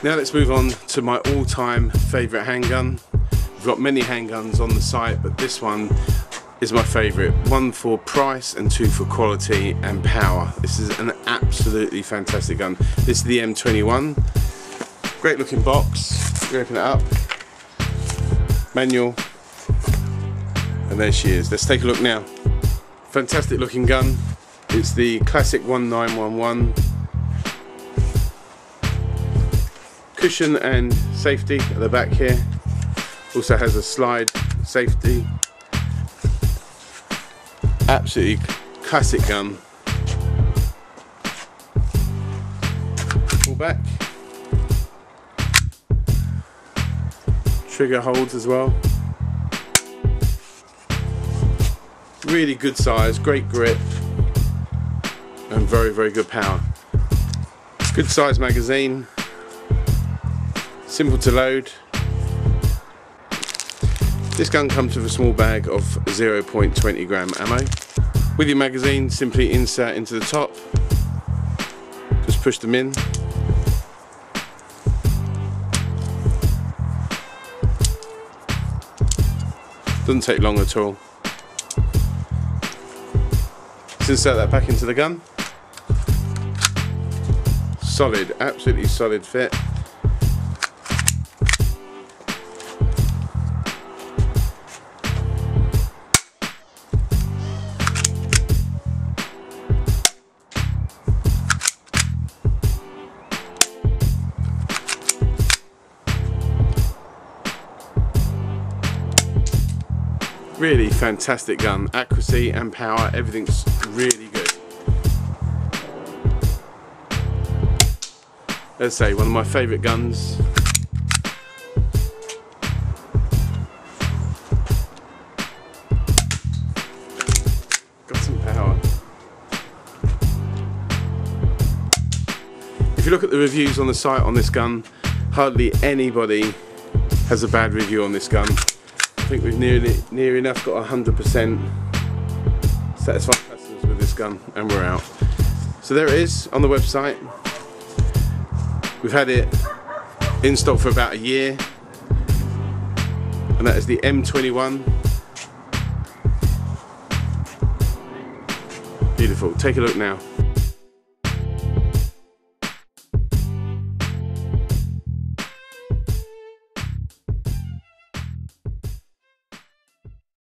Now let's move on to my all-time favourite handgun. We've got many handguns on the site, but this one is my favourite. One for price and two for quality and power. This is an absolutely fantastic gun. This is the M21. Great looking box. We open it up. Manual. And there she is. Let's take a look now. Fantastic looking gun. It's the classic 1911. Cushion and safety at the back here. Also has a slide safety. Absolutely classic gun. Pull back. Trigger holds as well. Really good size, great grip, and very, very good power. Good size magazine. Simple to load. This gun comes with a small bag of 0.20 gram ammo. With your magazine, simply insert into the top. Just push them in. Doesn't take long at all. Just insert that back into the gun. Solid, absolutely solid fit. Really fantastic gun. Accuracy and power, everything's really good. Let's say one of my favourite guns. Got some power. If you look at the reviews on the site on this gun, hardly anybody has a bad review on this gun. I think we've near enough got 100% satisfied customers with this gun, and we're out. So there it is on the website. We've had it in stock for about a year, and that is the M21. Beautiful. Take a look now.